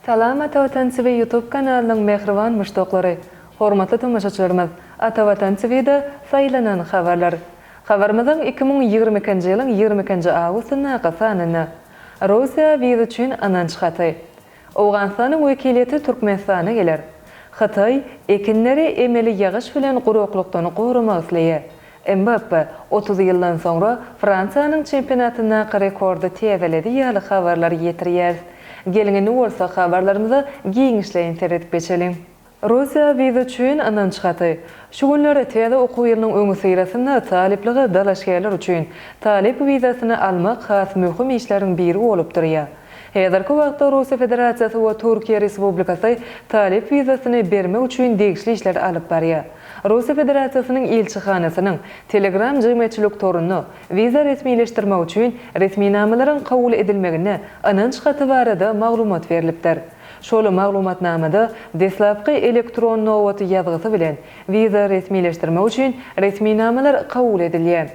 Salam Atavatan TV YouTube kanalının mehriban müştoqlary. Hormatly tamaşaçylarymyz, Atavatan TV'de saylanan habarlar. Habarymyzyň 2022-nji ýylyň 22-nji awgustyna gasanyny Russiýa wiza üçin ananç haty. Owganstanyň wekiliýeti Türkmenistana geler. Hatay ekinleri emeli ýagyş bilen guruklukdan gorumak isleýär. Mbappe 30 ýyldan soňra Fransiýanyň çempionatyna rekordy täzeledi ýaly habarlar ýetirýär. Gelingini bolsa habarlarymyza giňişleýin seretip geçelim. Russiýa wiza üçin ananç haty. Şu günleri täze okuw ýylynyň öňü syrasynda talipligi dalaşgärler üçin talip wizasyny almak has möhüm işleriň biri bolup durýar. Häzirki wagtda Russiýa Federasiýasy we Türkiýe Respublikasy talip wizasyny bermek üçin degişli işler alyp barýar. Russiýa Federasiýasynyň elçihanasynyň Telegram jemgyýetçilik toruny wiza resmileşdirmek üçin resmi namalaryň kabul edilmegine ananç haty barada maglumat berilipdir. Şol maglumatnamada deslapky elektron nowaty ýazgysy bilen wiza resmileşdirmek üçin resmi namalar kabul edilýär.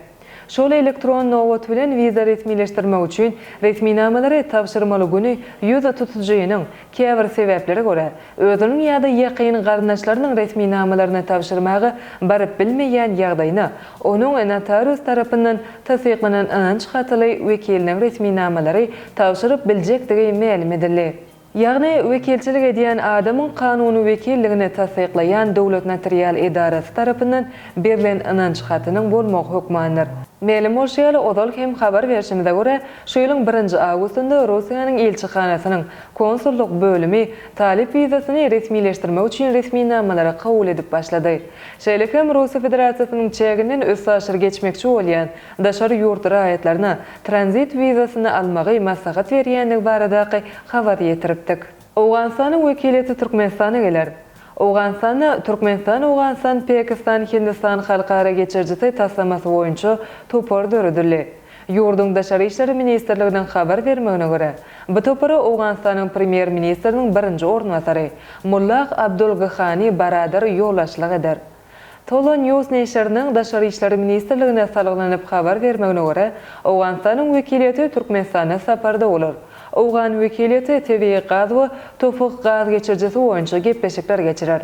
Şol elektron nowat bilen wiza resmileşdirmek üçin resmi namalary tapşyrmaly güni ýüze tutujagynyň käbir sebäplere görä özüniň ýa-da ýakyn garnaşlarynyň resmi namalaryny tapşyrmagy baryp bilmeýän ýagdaýyna onuň notarius tarapyndan tasdiklanan ananç hatyly wekiliniň resmi namalary tapşyryp biljekdigi ma'lum edildi. Ýagny wekilçilik edýän adamyň kanuny wekilligini tasdiklayan dowlat notarial edarasy tarapyndan berilen ananç hatynyň bolmagy hukmandyr. Ma'lum bolýaly odal hem habar berişimize görä, şu ýylyň 1 awgustynda Russiýanyň elçihanasynyň konsulluk bölümi talip wizasyny resmileşdirmek üçin resmi namalary kabul edip başlady. Şeýlekem Russiýa Federasiýasynyň çeginden össaşyr geçmekçi bolýan daşary ýurt raýatlaryna tranzit wizasyny almagy maslahat berýänligi baradaky habar ýetiripdik. Owganstanyň wekiliýeti Türkmenistana geler. Owganistan, Pakistan, Hindistan halkara geçirjisi taslamasy boýunça topar döredildi. Ýurduň daşary işleri ministrliginden habar bermegine görä, bu topara Owganstanyň premier ministriniň birinji ornwasary Mullah Abdulgahani Baradar ýoldaşlyk eder. Tola News neşriniň daşary işleri ministrligine salyklanyp habar bermegine görä, Owganstanyň wekiliýeti Türkmenistana saparda bolar. Owgan wekiliýeti TV gaz we topuk gaz geçirjisi boýunça gepleşikler geçirer.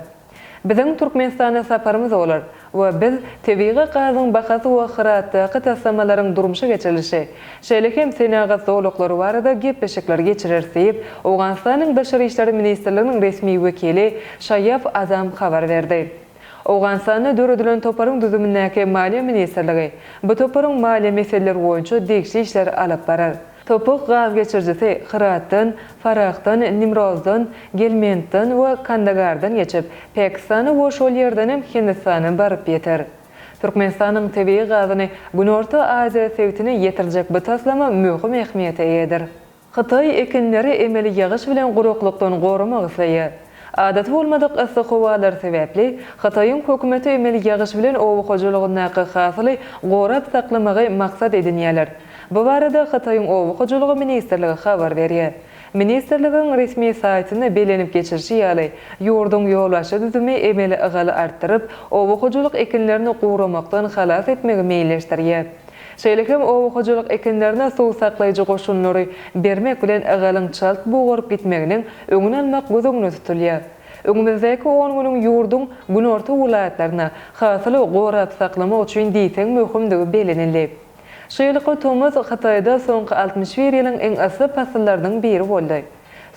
Biziň Türkmenistana saparymyz bolar we biz TV gazyň bahasy we hyratdaky taslamalaryň durmuşa geçirilişi, şeýlekem senagat zowluklary barada gepleşikler geçirer diýip Owganstanyň daşary işleri ministrliginiň resmi wekili Şayap Azam habar berdi. Owganstanyň döredilen toparyň düzümindäki Maliýe ministrligi bu toparyň maliýe meseleleri boýunça degişli işler alyp barar. Topuk gaz geçirjisi Hyratdan, Farahdan, Nimrozdan, Gelmentdan we Kandagardan geçip Pakistany we şol ýerden hem Hindistana baryp ýeter. Türkmenistanyň TV gazyny Günorta Aziýa sewtine ýetirjek bu taslama möhüm ähmiýete eýdir. Hatay ekinleri emeli ýagyş bilen guruklukdan gorumak isleýär. Adat bolmadyk ıssy howalar sebäpli Hataýyň hökümeti emeli ýagyş bilen owguçylygyna hasyly gorap saklamagy maksat edinýärler. Bu barada Hataýyň owguçylygy ministrligi habar berýär. Ministrligiň resmi saýtyna belenip geçirişi ýaly ýurduň ýolbaşy düzümi emeli ıgaly artdyryp owguçylyk ekinlerini gowramakdan halas etmegi meýilleşdirýär. Şeýlekem owguçylyk ekinlerine suw saklaýjy goşunlary bermek bilen ıgalyň çalt bogurup gitmeginiň öňüni almak gözüňde tutulýar. Öňümizdäki 10 güniň ýurduň günorta welaýatlaryna hasyly gorap saklamak üçin diýsen möhümdigi belenildi. Şeýlekem Tomaz Hataýda soňky 61 ýylyň eň asy pasyllarynyň biri boldy.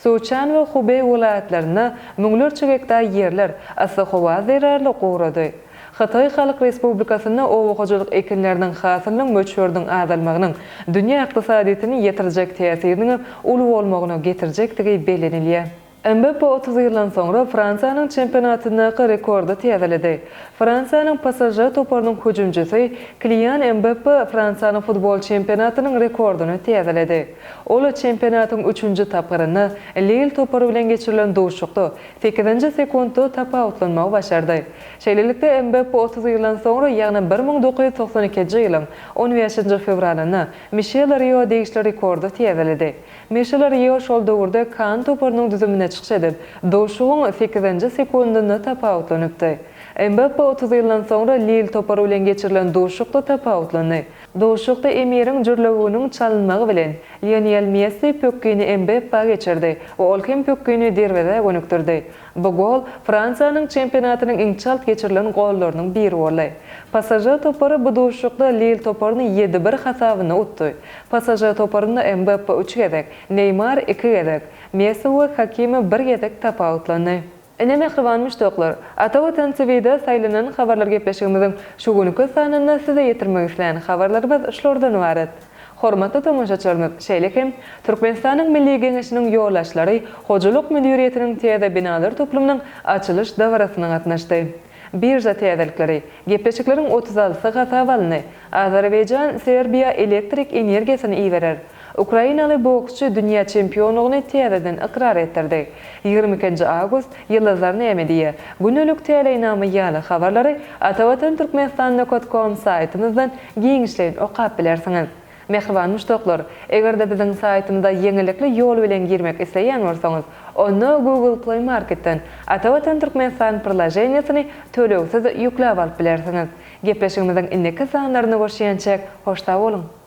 Suçan we Hubey welaýatlaryna müňlerçe hektar ýerler asy howa zerarly gowrady. Hatay Halk Respublikasyna owguçylyk ekinleriniň hasylynyň möçberdiň azalmagynyň dünýä ykdysadytyny ýetirjek täsirini uly bolmagyna getirjekdigi belenilýär. Mbappe 30 ýyldan soňra Fransiýanyň çempionatyna rekordy täzeledi. Fransiýanyň pasajer toparynyň hüjümçisi Kylian Mbappe Fransiýanyň futbol çempionatynyň rekordyny täzeledi. Ol çempionatyň 3-nji tapyryny Lille topary bilen geçirilen dowuşykda 8-nji sekundda tapa utlanmagy başardy. Şeýlelikde Mbappe 30 ýyldan soňra ýagny 1992-nji ýylyň 15-nji fevralyna Michel Rio degişli rekordy täzeledi. Michel Rio şol döwürde kan toparynyň düzümine çykyş edip, dowuşugyň 8-nji sekundyny tapa utlanypdy. Mbappe 30 yıldan sonra Lille toparu bilen geçirilen doşukda tapawutlandy. Doşukda emirin jürlegünün çalınmagy bilen Lionel Messi pökkini Mbappe'ga geçirdi. O hem pökkini derwede gönükdirdi. Bu gol Fransanyň çempionatynyň iň çalt geçirilen gollarynyň biri boldy. Pasaje toparu bu doşukda Lille toparyny 7-1 hasabyna utdy. Pasaje toparyny Mbappe 3 gedek, Neymar 2 gedek, Messi we Hakimi 1 gedek tapawutlandy. Ene mehribanmış doklar. Atawatan TV'de saylanan habarlar gepleşigimizin şu günkü sanynda size ýetirmek isleýän habarlarymyz şolordan ibaret. Hormatly tamaşaçylarymyz, şeýlekim Türkmenistanyň Milli Geňeşiniň ýoldaşlary hojuluk müdiriýetiniň täze binalary toplumynyň açylyş dawrasyna gatnaşdy. Birja täzelikleri, gepleşikleriň 36-sy hasap alındy. Azerbaýjan Serbiya elektrik energiýasyny iýerer. Ukrainaly boksçy dünýä çempionlugyny täzeden ikrar etdirdi. 22 awgust ýyldızlaryny emediýe. Günlük teleýnamy ýaly habarlary Atawatan Türkmenistan.com saýtymyzdan giňişleýin okap bilersiňiz. Mehriban müştaklar, egerde biziň saýtymyzda ýeňilikli ýol bilen girmek isleýän bolsaňyz, onu Google Play Marketden Atawatan Türkmenistan prolajeniýasyny tölegsiz ýükläp alyp bilersiňiz. Gepleşigimiziň indiki sanlaryny görşeýänçek hoşta bolun.